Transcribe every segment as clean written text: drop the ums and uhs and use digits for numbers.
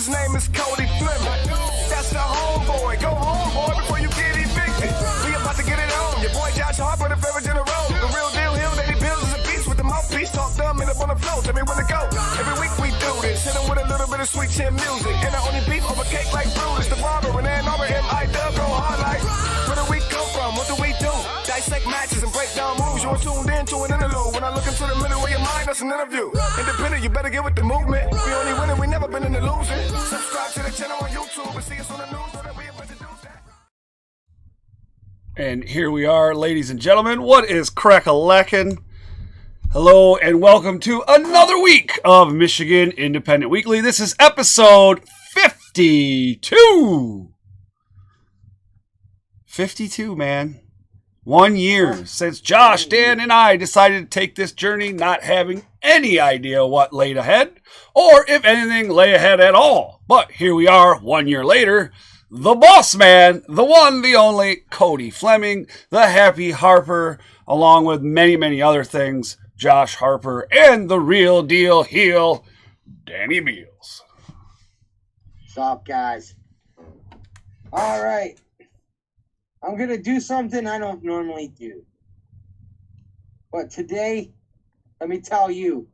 His name is Cody Fleming. That's the homeboy. Go home, boy, before you get evicted. We about to get it on. Your boy Josh Harper, the favorite in a row. The real deal, Hill, that he builds is a beast with the mouthpiece. Talk dumb and up on the floor. Tell me where to go. Every week we do this. Hit him with a little bit of sweet chin music. And I only beef over cake like Brutus. The barber and Ann Arbor, MIW, go hard like. Where do we come from? What do we do? Dissect matches and break down moves. You're tuned in to an interlude. When I look into the middle of your mind, that's an interview. Independent, you better get with the movement. We only winning, we never been in the losing. Subscribe to the channel on YouTube and see us on the news. So that we able to do that. And here we are, ladies and gentlemen. What is crack-a-lackin'? Hello and welcome to another week of Michigan Independent Weekly. This is episode 52. 52, man. 1 year since Josh, Dan, and I decided to take this journey, not having any idea what laid ahead, or if anything lay ahead at all. But here we are, 1 year later, the boss man, the one, the only, Cody Fleming, the happy Harper, along with many, many other things, Josh Harper, and the real deal heel, Danny Beals. What's up, guys? All right. I'm going to do something I don't normally do. But today, let me tell you,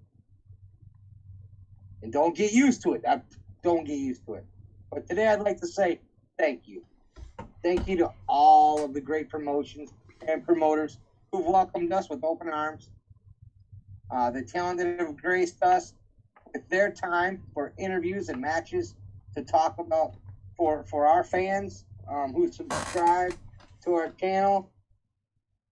and don't get used to it. Don't get used to it. But today I'd like to say thank you. Thank you to all of the great promotions and promoters who've welcomed us with open arms. The talent that have graced us with their time for interviews and matches to talk about for our fans who subscribe to our channel,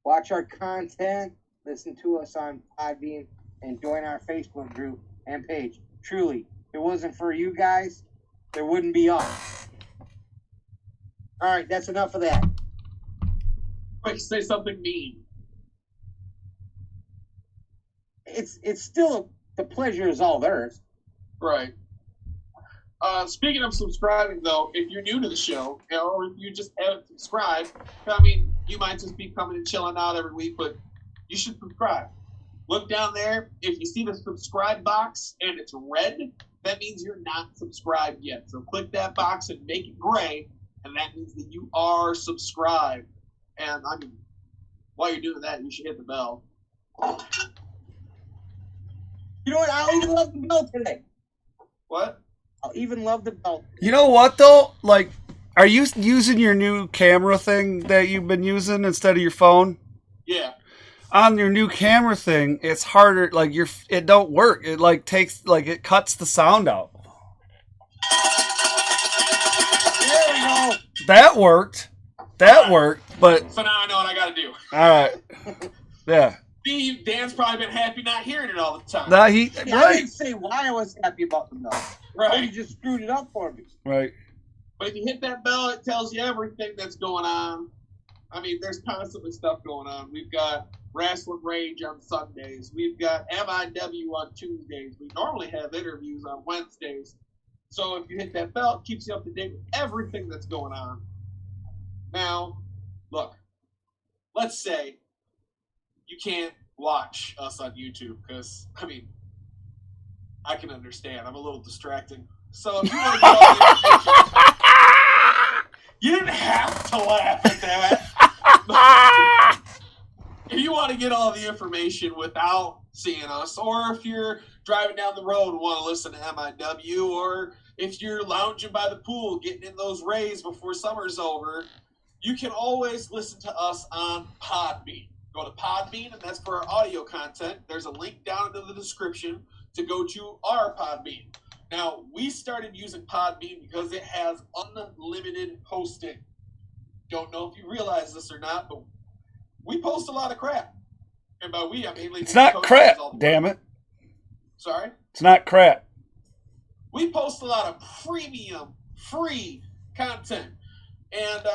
watch our content, listen to us on Podbean, and join our Facebook group and page. Truly, if it wasn't for you guys, there wouldn't be us. All right, that's enough of that. Quick, say something mean. It's still the pleasure is all theirs. Right. Speaking of subscribing, though, if you're new to the show, or if you just haven't subscribed, I mean, you might just be coming and chilling out every week, but you should subscribe. Look down there. If you see the subscribe box and it's red, that means you're not subscribed yet. So click that box and make it gray, and that means that you are subscribed. And I mean, while you're doing that, you should hit the bell. You know what? I'll even love the bell today. What? I'll even love the bell. You know what, though? Like, are you using your new camera thing that you've been using instead of your phone? Yeah. On your new camera thing, it's harder. Like, it don't work. It, like, it cuts the sound out. There we go. That worked. But... So now I know what I got to do. All right. Yeah. See, Dan's probably been happy not hearing it all the time. Nah, I right. didn't say why I was happy about the bell. Right. You just screwed it up for me. Right. But if you hit that bell, it tells you everything that's going on. I mean, there's constantly stuff going on. We've got Rasslin Rage on Sundays. We've got MIW on Tuesdays. We normally have interviews on Wednesdays. So if you hit that bell, it keeps you up to date with everything that's going on. Now, look, let's say you can't watch us on YouTube because, I mean, I can understand. I'm a little distracting. So if you want to get all the information, you didn't have to laugh at that. If you want to get all the information without seeing us, or if you're driving down the road and want to listen to MIW, or if you're lounging by the pool getting in those rays before summer's over, you can always listen to us on Podbean. Go to Podbean, and that's for our audio content. There's a link down in the description to go to our Podbean. Now, we started using Podbean because it has unlimited hosting. Don't know if you realize this or not, but we post a lot of crap. And by we, I mean... It's not crap, damn it. Sorry? It's not crap. We post a lot of premium, free content. And,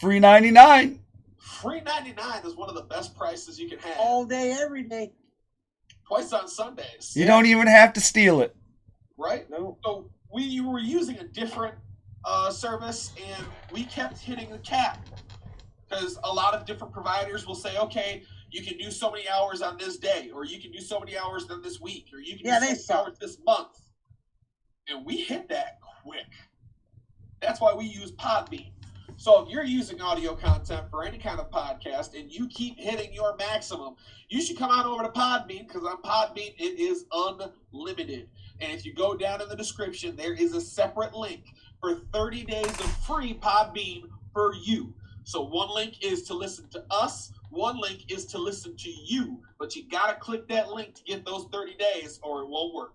Free 99. Free 99 is one of the best prices you can have. All day, every day. Twice on Sundays. You don't even have to steal it. Right? No. So we were using a different service, and we kept hitting the cap. Because a lot of different providers will say, okay, you can do so many hours on this day, or you can do so many hours on this week, or you can do so many hours this month. And we hit that quick. That's why we use Podbean. So if you're using audio content for any kind of podcast and you keep hitting your maximum, you should come on over to Podbean, because on Podbean it is unlimited. And if you go down in the description, there is a separate link for 30 days of free Podbean for you. So one link is to listen to us, one link is to listen to you, but you gotta click that link to get those 30 days or it won't work.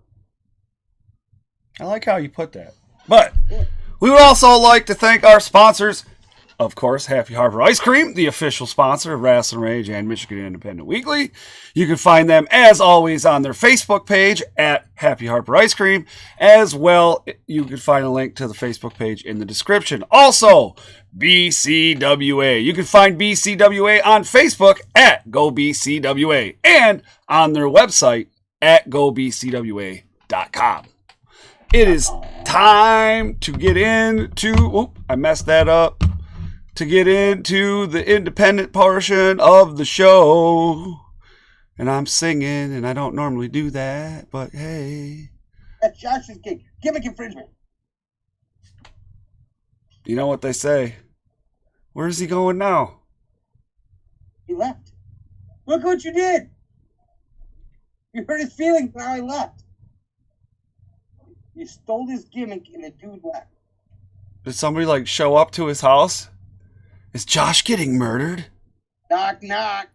I like how you put that. But we would also like to thank our sponsors. Of course, Happy Harper Ice Cream, the official sponsor of Rasslin Rage and Michigan Independent Weekly. You can find them, as always, on their Facebook page at Happy Harper Ice Cream. As well, you can find a link to the Facebook page in the description. Also, BCWA. You can find BCWA on Facebook at GoBCWA and on their website at GoBCWA.com. It is time to get into... I messed that up. To get into the independent portion of the show. And I'm singing, and I don't normally do that, but hey. That's Josh's gig. Gimmick infringement. You know what they say. Where's he going now? He left. Look what you did. You hurt his feelings, now he left. You stole his gimmick, and the dude left. Did somebody, show up to his house? Is Josh getting murdered? Knock, knock.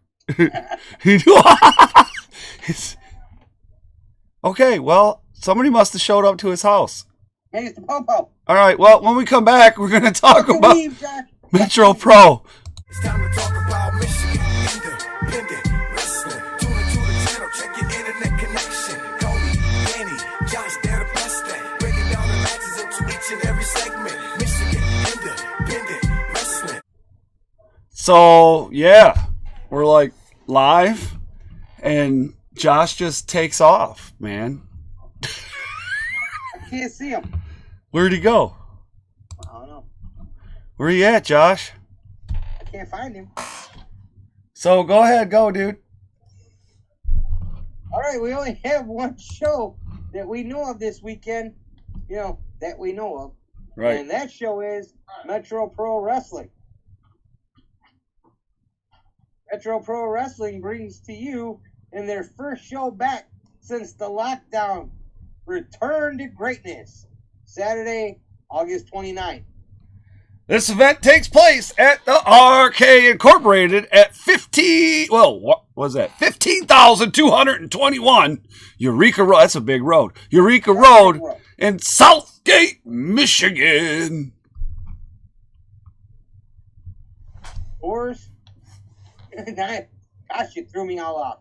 Okay, well, somebody must have showed up to his house. Hey, it's the Popo. All right, well, when we come back, we're going to talk about Leave, Metro Pro. It's time to talk about Michigan Independent Wrestling. Tune into the channel, check your internet connection. Cody, Danny, Josh, they're the best at breaking down the matches into each and every segment. Michigan Independent Wrestling. So, yeah, we're live, and Josh just takes off, man. I can't see him. Where'd he go? I don't know. Where you at, Josh? I can't find him. So, go ahead, go, dude. All right, we only have one show that we know of this weekend, that we know of. Right. And that show is Metro Pro Wrestling. Metro Pro Wrestling brings to you, in their first show back since the lockdown, Return to Greatness, Saturday, August 29th. This event takes place at the RK Incorporated at 15,221 Eureka Road. That's a big road. Eureka Road in Southgate, Michigan. Doors. Gosh, you threw me all off.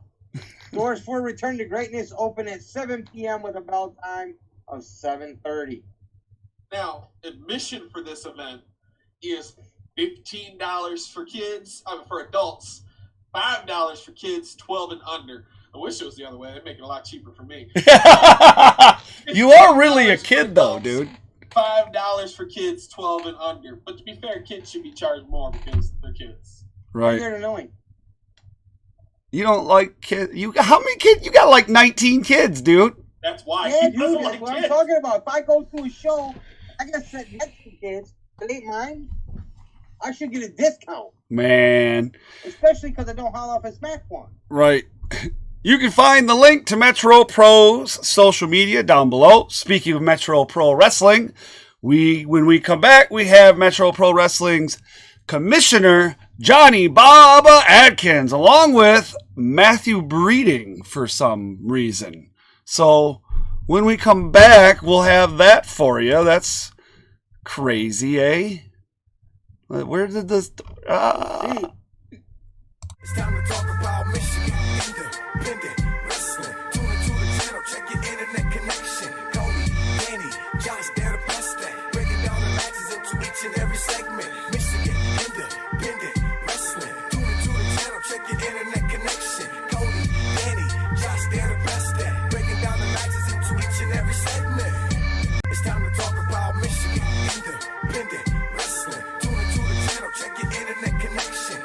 Doors for Return to Greatness open at 7 p.m. with a bell time of 7:30. Now, admission for this event is $15 for kids, for adults, $5 for kids 12 and under. I wish it was the other way. They'd make it a lot cheaper for me. You are really a kid, though, dude. $5 for kids 12 and under. But to be fair, kids should be charged more because they're kids. Right. They're annoying. You don't like kids? How many kids? You got 19 kids, dude. That's why. Yeah, He dude, doesn't that's like what I'm kids. talking about. If I go to a show, I got to sit next to kids. It ain't mine. I should get a discount. Man. Especially because I don't haul off a smack one. Right. You can find the link to Metro Pro's social media down below. Speaking of Metro Pro Wrestling, when we come back, we have Metro Pro Wrestling's Commissioner Johnny Bubba Adkins, along with Matthew Breeding for some reason. So when we come back, we'll have that for you. That's crazy, eh? Where did this... It's time to talk about Michigan Independent Wrestling. Tune into the channel, check your internet connection. Cody, Danny, Josh, they're the best at breaking down the matches into each and every segment. Michigan Independent Wrestling. Tune into the channel, check your internet connection. Cody, Danny, Josh, they're the best at breaking down the matches into each and every segment. It's time to talk about Michigan Independent Wrestling. Tune into the channel, check your internet connection.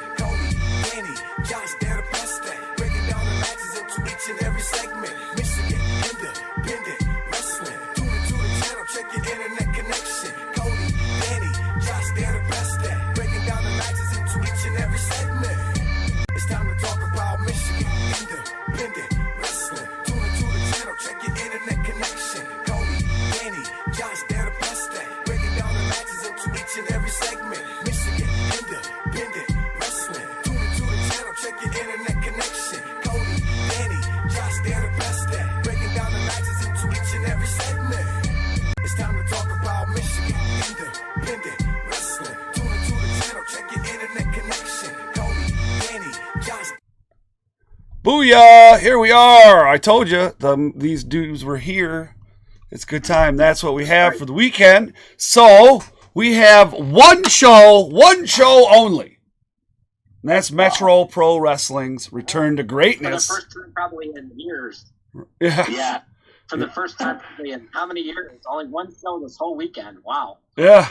Booyah! Here we are. I told you these dudes were here. It's a good time. That's what we have for the weekend. So we have one show only. And that's Metro Pro Wrestling's Return to Greatness. For the first time probably in years. Yeah. For the first time probably in how many years? Only one show this whole weekend. Wow. Yeah.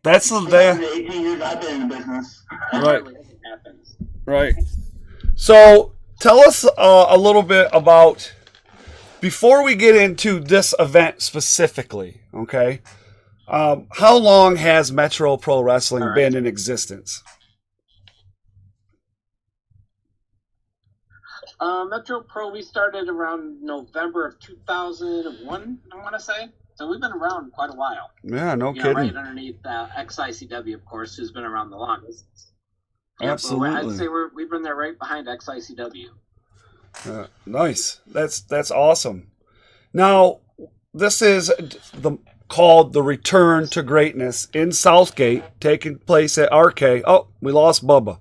That's the 18 years I've been in the business. Right. Happens. Right. So tell us a little bit about, before we get into this event specifically, okay, how long has Metro Pro Wrestling been in existence? Metro Pro, we started around November of 2001, I want to say. So we've been around quite a while. Yeah, no kidding. Right underneath XICW, of course, who's been around the longest. Absolutely. I'd say we've been there right behind XICW. Nice. That's awesome. Now, this is called the Return to Greatness in Southgate, taking place at RK. Oh, we lost Bubba.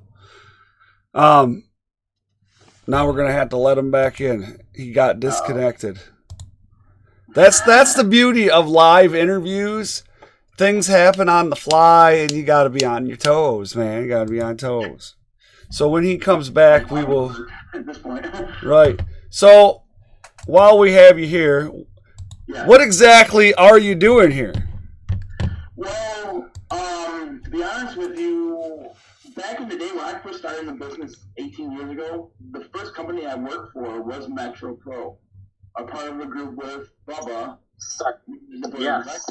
Now we're gonna have to let him back in. He got disconnected. That's the beauty of live interviews. Things happen on the fly, and you got to be on your toes, man. You got to be on toes. So when he comes back, we will. At this point. Right. So while we have you here, what exactly are you doing here? Well, to be honest with you, back in the day when I first started in the business 18 years ago, the first company I worked for was Metro Pro. A part of a group with Bubba. Yes.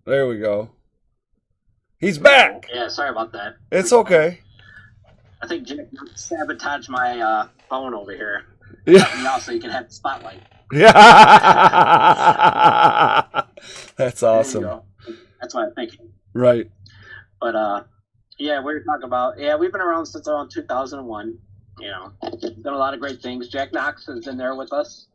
There we go. He's back. Yeah, sorry about that. It's okay. I think Jack sabotaged my phone over here. Yeah. So you can have the spotlight. Yeah. That's awesome. That's what I'm thinking. Right. But yeah, we were talking about we've been around since around 2001. You know, done a lot of great things. Jack Knox has been there with us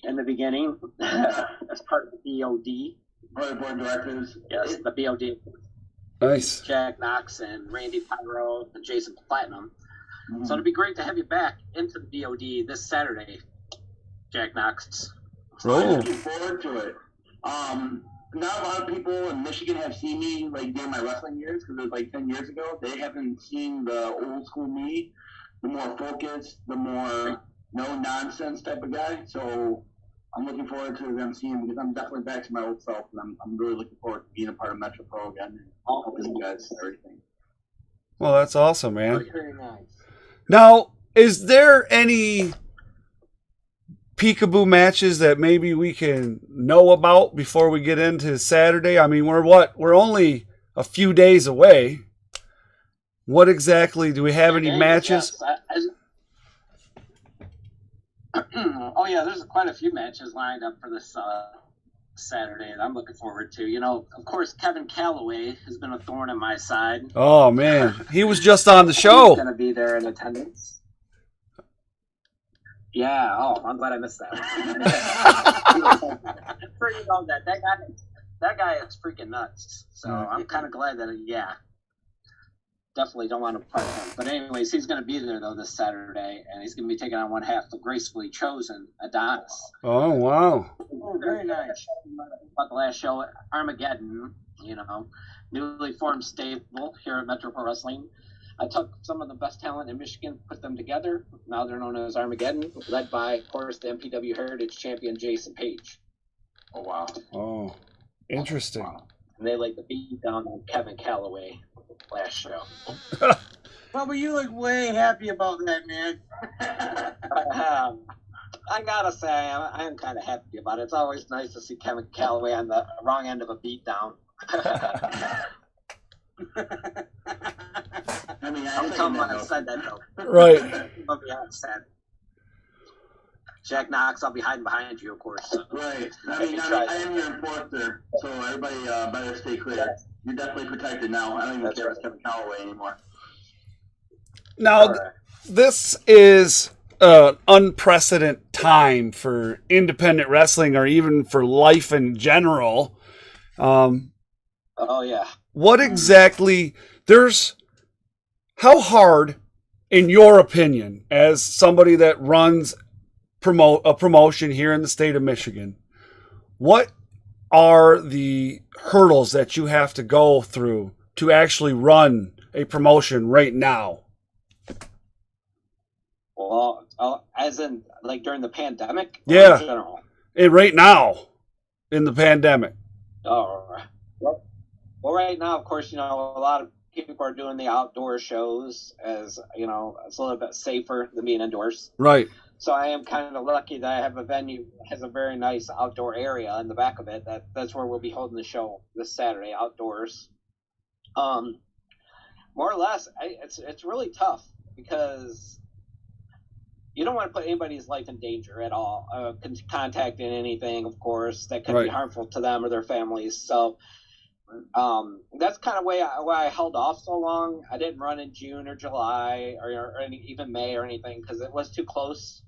in the beginning as part of the BOD. Board of directors. Yes, the BOD. Nice. Jack Knox and Randy Pyro and Jason Platinum. So it'd be great to have you back into the BOD this Saturday, Jack Knox. I'm looking forward to it. Not a lot of people in Michigan have seen me like during my wrestling years, because it was like 10 years ago. They haven't seen the old school me, the more focused, the more no nonsense type of guy. So I'm looking forward to them seeing, because I'm definitely back to my old self, and I'm really looking forward to being a part of Metro Pro again and helping you guys and everything. Well, that's awesome, man. Very nice. Now, is there any peekaboo matches that maybe we can know about before we get into Saturday? I mean, we're only a few days away. What exactly, do we have any matches? Yes. Oh yeah, there's quite a few matches lined up for this Saturday that I'm looking forward to. You know, of course, Kevin Calloway has been a thorn in my side. Oh man, he was just on the show. He's going to be there in attendance. Yeah. Oh, I'm glad I missed that. Pretty know that guy is freaking nuts. So I'm kind of glad that definitely don't want to part him. But anyways, he's going to be there though this Saturday, and he's going to be taking on one half the gracefully chosen Adonis. Oh wow! Very nice. About the last show, Armageddon. You know, newly formed stable here at Metro Pro Wrestling. I took some of the best talent in Michigan, put them together. Now they're known as Armageddon, led by, of course, the MPW Heritage Champion Jason Page. Oh wow! Oh, interesting. Wow. And they laid the beat down on Kevin Calloway last show. Bubba, you look way happy about that, man. I gotta say, I am kind of happy about it. It's always nice to see Kevin Calloway on the wrong end of a beatdown. I mean, I'm telling when I said that though. Right. I'll be sad. Jack Knox, I'll be hiding behind you, of course. Right. I mean, I am your enforcer, so everybody better stay clear. You're definitely protected now. I don't even care about Kevin Calloway anymore. Now, this is an unprecedented time for independent wrestling, or even for life in general. Oh yeah. What exactly? How hard in your opinion, as somebody that runs a promotion here in the state of Michigan, what are the hurdles that you have to go through to actually run a promotion right now? Well, as in like during the pandemic? Yeah. Or in general? And right now in the pandemic. Oh, well, right now, of course, a lot of people are doing the outdoor shows as, it's a little bit safer than being indoors. Right. So I am kind of lucky that I have a venue that has a very nice outdoor area in the back of it. That's where we'll be holding the show this Saturday, outdoors. More or less, it's really tough because you don't want to put anybody's life in danger at all. Contacting anything, of course, that could be harmful to them or their families. So that's kind of why I held off so long. I didn't run in June or July or even May or anything because it was too close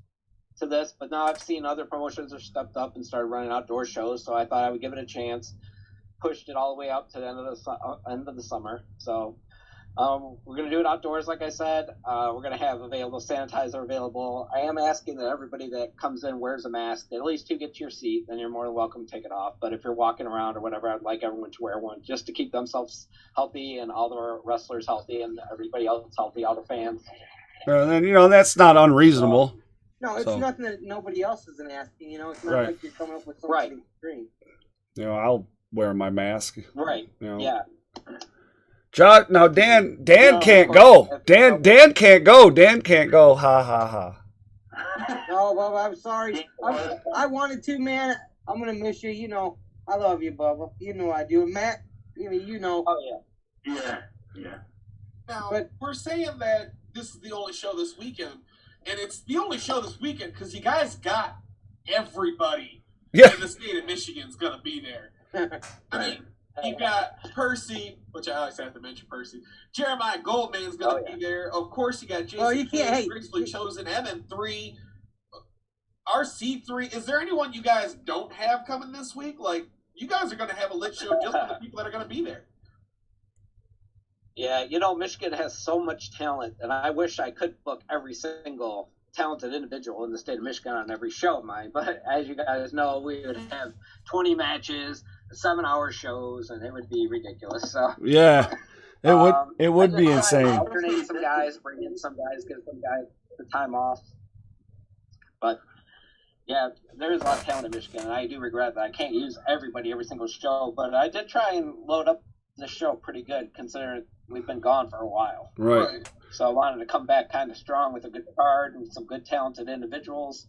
to this. But now I've seen other promotions have stepped up and started running outdoor shows, so I thought I would give it a chance. Pushed it all the way up to the end of the summer. So we're going to do it outdoors, like I said. We're going to have sanitizer available. I am asking that everybody that comes in wears a mask, at least to get to your seat. Then you're more than welcome to take it off. But if you're walking around or whatever, I'd like everyone to wear one just to keep themselves healthy and all the wrestlers healthy and everybody else healthy, all the fans. And then, that's not unreasonable. No, it's nothing that nobody else isn't asking. It's not like you're coming up with something extreme. I'll wear my mask. Right. Yeah. John, now Dan can't go. Dan can't go. Dan can't go. Ha ha ha. No, Bubba, I'm sorry. I wanted to, man. I'm gonna miss you. I love you, Bubba. You know I do. And Matt, you know. Oh yeah. Yeah. Now, we're saying that this is the only show this weekend, and it's the only show this weekend because you guys got everybody in the state of Michigan's gonna be there. I mean, you got Percy, which I always have to mention Percy. Jeremiah Goldman's going to be there. Of course, you got Jason Grigsly Chosen, MM3, RC3. Is there anyone you guys don't have coming this week? Like, you guys are going to have a lit show just for the people that are going to be there. Yeah, Michigan has so much talent, and I wish I could book every single talented individual in the state of Michigan on every show of mine. But as you guys know, we would have 20 matches, 7-hour shows, and it would be ridiculous. So yeah, it would be insane. Alternate some guys, bring in some guys, get some guys the time off. But yeah, there's a lot of talent in Michigan, and I do regret that I can't use everybody every single show. But I did try and load up the show pretty good, considering we've been gone for a while. Right. So I wanted to come back kind of strong with a good card and some good talented individuals,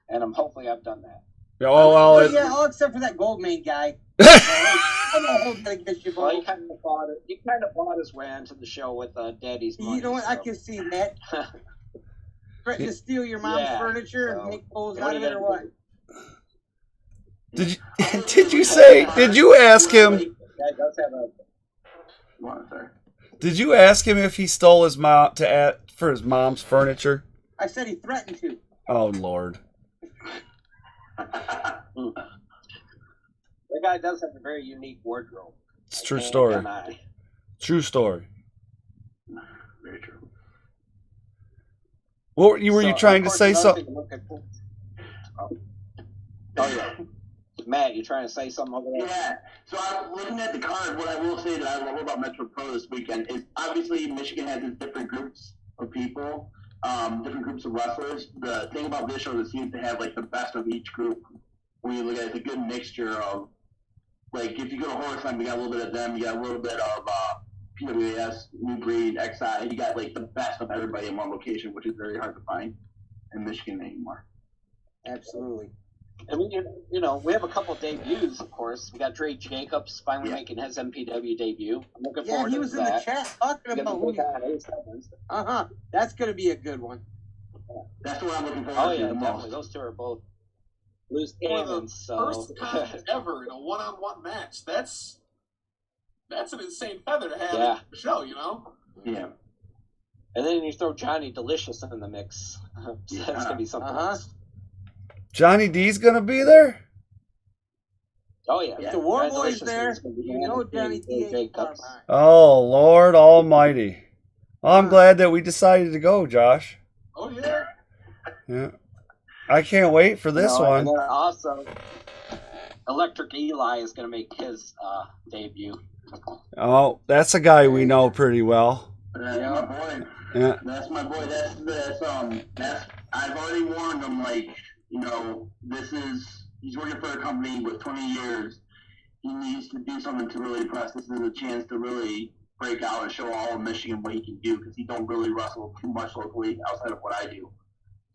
and hopefully I've done that. Well, all except for that Goldman guy. I'm not holding that against you, bro. Well, he kind of bought his way into the show with Daddy's money. You know what? So. I can see that. Threatening to steal your mom's furniture and make clothes out of it, or what? Did you ask him? That does have a. Did you ask him if he stole his mom for his mom's furniture? I said he threatened to. Oh Lord. That guy does have a very unique wardrobe. It's a true story. True story. Very true. What were you trying to say something? Oh yeah. Matt, you trying to say something over there? Yeah. So I'm looking at the card. What I will say that I love about Metro Pro this weekend is obviously Michigan has these different groups of people, different groups of wrestlers. The thing about this show is it seems to have like the best of each group. When you look at it, it's a good mixture of, like, if you go to Horseland, we got a little bit of them, you got a little bit of PWAS, New Breed, XI. You got like the best of everybody in one location, which is very hard to find in Michigan anymore. Absolutely. And we have a couple debuts, of course. We got Drake Jacobs finally making his MPW debut. I'm looking forward to that. Yeah, he was in the chat talking about that's going to be a good one. That's what I'm looking forward to. Oh, yeah, definitely. Those two are both loose cannons. So. First time ever in a one-on-one match. That's an insane feather to have in the show, Yeah. And then you throw Johnny Delicious in the mix. That's going to be something else. Johnny D's gonna be there? Oh yeah. If the War Boy's there, Johnny D ain't. Oh Lord Almighty. Well, I'm glad that we decided to go, Josh. Oh yeah. Yeah. I can't wait for this one. And then also, Electric Eli is going to make his debut. Oh, that's a guy we know pretty well. That's my boy. Yeah. That's my boy. That's I've already warned him, like, you know, he's working for a company with 20 years. He needs to do something to really press. This is a chance to really break out and show all of Michigan what he can do, because he don't really wrestle too much locally outside of what I do.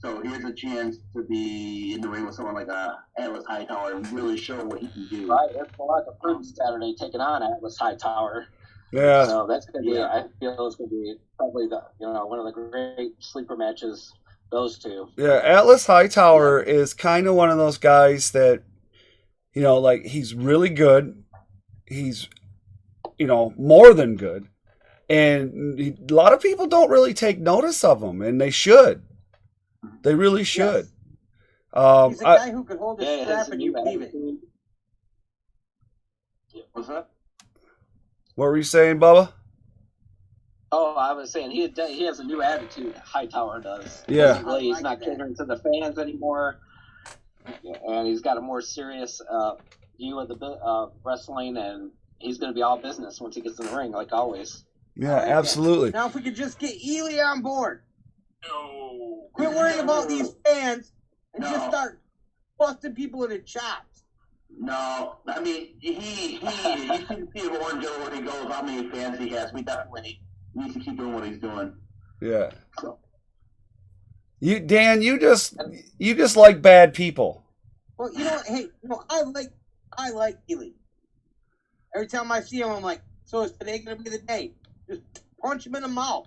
So here's a chance to be in the ring with someone like Atlas Hightower and really show what he can do. Right, it's a lot of proof Saturday taking on Atlas Hightower. Yeah. So that's going to be, I feel it's going to be probably one of the great sleeper matches, those two. Yeah, Atlas Hightower is kind of one of those guys that, you know, like, he's really good. He's, you know, more than good. And a lot of people don't really take notice of him, and they should. They really should. Yes. He's a guy who could hold his strap and you leave it. What's that? What were you saying, Bubba? Oh, I was saying he has a new attitude. Hightower does. Yeah. Basically, he's not catering to the fans anymore, and he's got a more serious view of the wrestling, and he's going to be all business once he gets in the ring, like always. Yeah, absolutely. Now, if we could just get Ely on board. No. Quit worrying about these fans and just start busting people in the chops. No, I mean, you can see Orange where he goes, how many fans he has. We definitely needs to keep doing what he's doing. Yeah. Dan, you just like bad people. Well, you know what? Hey, I like Ely. Every time I see him, I'm like, so is today going to be the day? Just punch him in the mouth.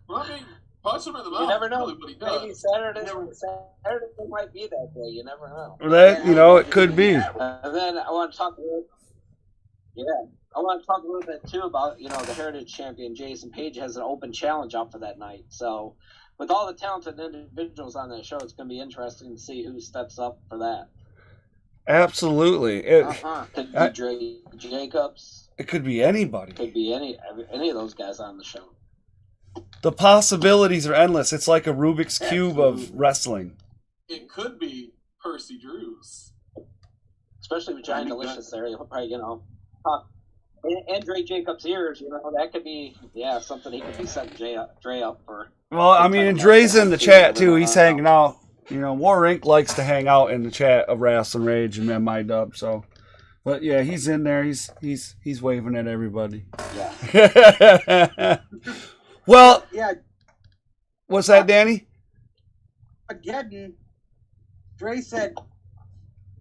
Well, I mean, punch him in the mouth. You never know. Really what he does. Maybe Saturday might be that day. You never know. That, you know, it could be. And then I want to talk a little bit too about, you know, the Heritage Champion Jason Page has an open challenge up for that night. So with all the talented individuals on that show, it's going to be interesting to see who steps up for that. Absolutely. Could be Dre Jacobs. It could be anybody. Could be any of those guys on the show. The possibilities are endless. It's like a Rubik's Cube of wrestling. It could be Percy Drews. Especially with Giant Delicious there. He'll probably, you know, talk. And Dre Jacobs' ears, you know, that could be, something he could be setting Dre up for. Well, I mean, and Dre's in the chat, too. He's hanging out. You know, War Inc. likes to hang out in the chat of Rasslin Rage and MIW, so. But, yeah, he's in there. He's waving at everybody. Yeah. Well, yeah. What's that, Danny? Armageddon. Dre said,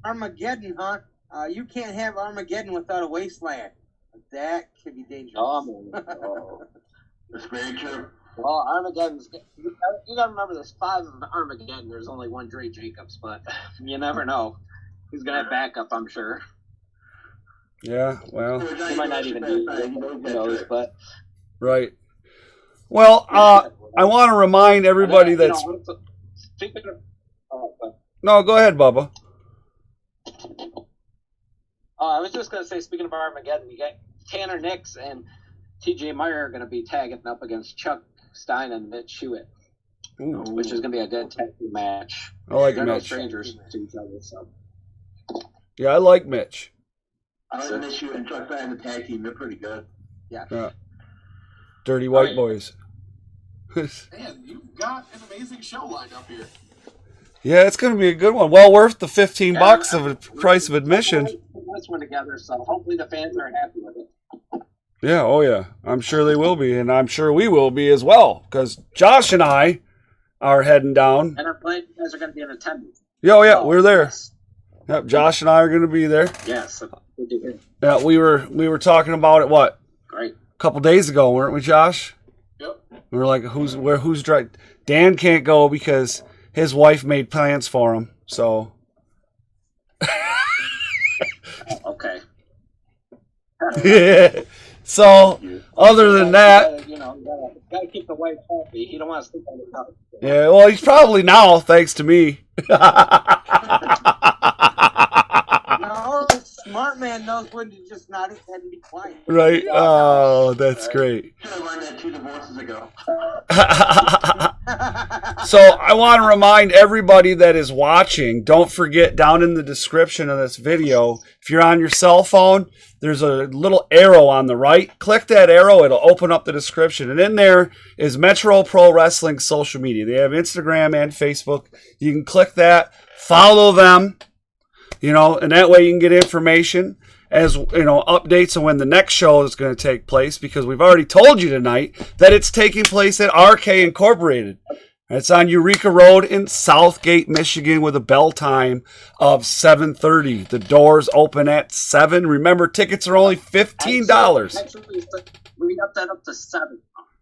Armageddon, huh? You can't have Armageddon without a wasteland. That could be dangerous. That's very true. Well, Armageddon's... You got to remember, there's 5 of Armageddon. There's only 1 Dre Jacobs, but you never know. He's going to have backup, I'm sure. Yeah, well... He might not even do it. Who knows, but... Right. Well, I want to remind everybody that's... Speaking of... No, go ahead, Bubba. I was just going to say, speaking of Armageddon, you got Tanner Nix and TJ Meyer are going to be tagging up against Chuck Stein and Mitch Hewitt, which is going to be a dead tag team match. I like They're Mitch. no strangers to each other, so... Yeah, I like Mitch. I like Mitch Hewitt and Chuck Stein in the tag team. They're pretty good. Yeah. Dirty white boys. Man, you've got an amazing show lined up here. Yeah, it's going to be a good one. Well worth the $15 of the price of admission. Put this one together, so hopefully the fans are happy with it. Yeah, oh yeah. I'm sure they will be, and I'm sure we will be as well, because Josh and I are heading down. And I'm glad you guys are going to be in attendance. Yeah, oh yeah, we're there. Yep, Josh and I are going to be there. Yes, good to hear. Yeah, we were talking about it, what? Great. A couple days ago, weren't we, Josh? Yep. We were like, who's driving? Dan can't go because his wife made plans for him, so. Okay. Yeah. So, other than that. You gotta keep the wife happy. You don't want to sleep on the couch. Yeah, well, he's probably now, thanks to me. No, smart man knows husband to just nod his head and be quiet. Right? Oh, that's great. Should have learned that 2 divorces ago. So I want to remind everybody that is watching, don't forget down in the description of this video, if you're on your cell phone, there's a little arrow on the right. Click that arrow, it'll open up the description. And in there is Metro Pro Wrestling social media. They have Instagram and Facebook. You can click that, follow them, and that way you can get information as, updates on when the next show is going to take place, because we've already told you tonight that it's taking place at RK Incorporated. It's on Eureka Road in Southgate, Michigan, with a bell time of 7:30. The doors open at 7. Remember, tickets are only $15. Actually, we upped that up to 7.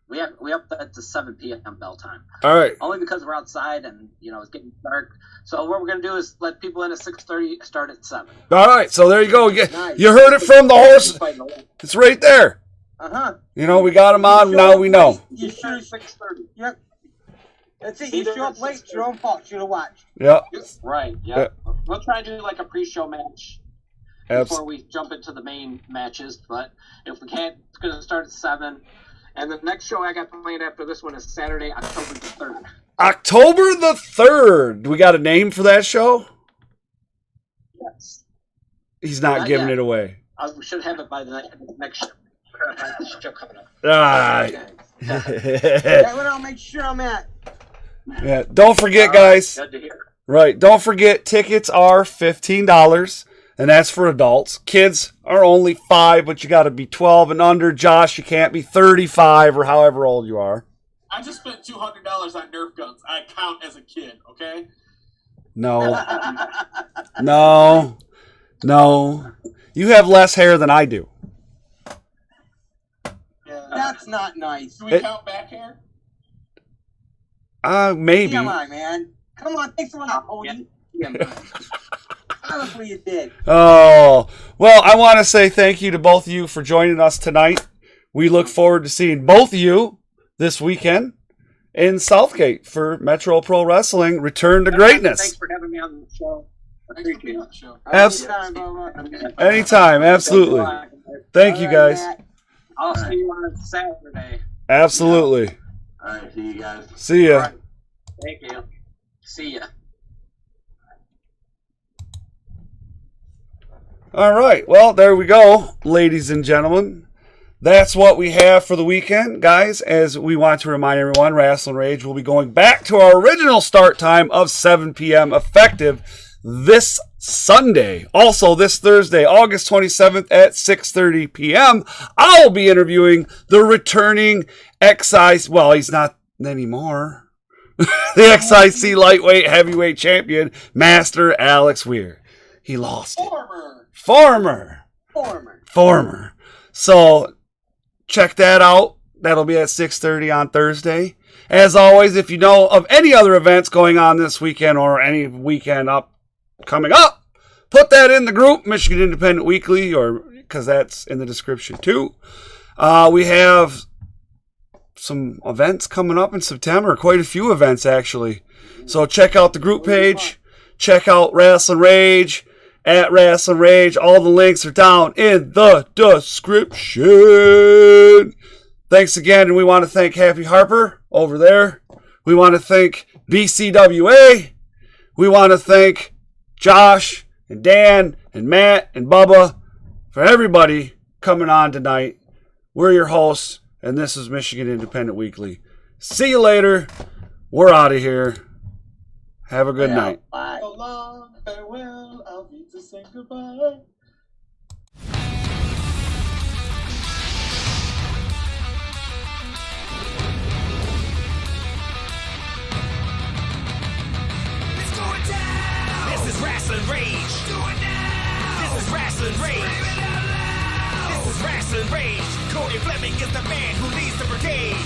We upped that to 7 p.m. bell time. All right. Only because we're outside and, it's getting dark. So what we're going to do is let people in at 6:30, start at 7. All right. So there you go. You Nice. heard it from the horse. It's right there. Uh-huh. We got them on. Now we know. You should 6:30. Yep. That's it. You show up late, it's your own fault. Should have watched. Yep. Right, yeah. We'll try and do like a pre-show match before we jump into the main matches. But if we can't, it's going to start at 7. And the next show I got planned after this one is Saturday, October the 3rd. October the 3rd. We got a name for that show? Yes. He's not giving it away. We should have it by the next show. Show coming up. All right. That one I'll make sure I'm at. Yeah. Don't forget, guys. Good to hear. Right. Don't forget, tickets are $15, and that's for adults. Kids are only 5, but you got to be 12 and under. Josh, you can't be 35 or however old you are. I just spent $200 on Nerf guns. I count as a kid, okay? No. No. You have less hair than I do. Yeah. That's not nice. Do we count back hair? Maybe. Come on, man. Come on, thanks a lot, Cody. Honestly, you did. Oh, well, I want to say thank you to both of you for joining us tonight. We look forward to seeing both of you this weekend in Southgate for Metro Pro Wrestling Return to Greatness. Thanks for having me on the show. Thanks for being on the show. Anytime, absolutely. Thank you, guys. I'll see you on Saturday. Absolutely. All right, see you guys. See ya. Right. Thank you. See ya. All right. Well, there we go, ladies and gentlemen. That's what we have for the weekend, guys. As we want to remind everyone, Rasslin Rage will be going back to our original start time of 7 p.m. effective this Sunday. Also, this Thursday, August 27th at 6:30 p.m., I will be interviewing the returning well, he's not anymore, the XIC lightweight heavyweight champion, Master Alex Weir. He lost it. Former. So, check that out. That'll be at 6:30 on Thursday. As always, if you know of any other events going on this weekend or any weekend coming up, put that in the group, Michigan Independent Weekly, or because that's in the description too. We have some events coming up in September, quite a few events actually. So check out the group page, check out Rasslin Rage, at Rasslin Rage. All the links are down in the description. Thanks again, and we want to thank Happy Harper over there. We want to thank BCWA. We want to thank Josh and Dan and Matt and Bubba for everybody coming on tonight. We're your hosts, and this is Michigan Independent Weekly. See you later. We're out of here. Have a good night. Bye. So long, farewell, I'll need to say goodbye. It's going down. This is Rasslin Rage. Do it now. This is Rasslin Rage. Scream it out loud. This is Rasslin Rage. Cody Fleming is the man who leads the brigade.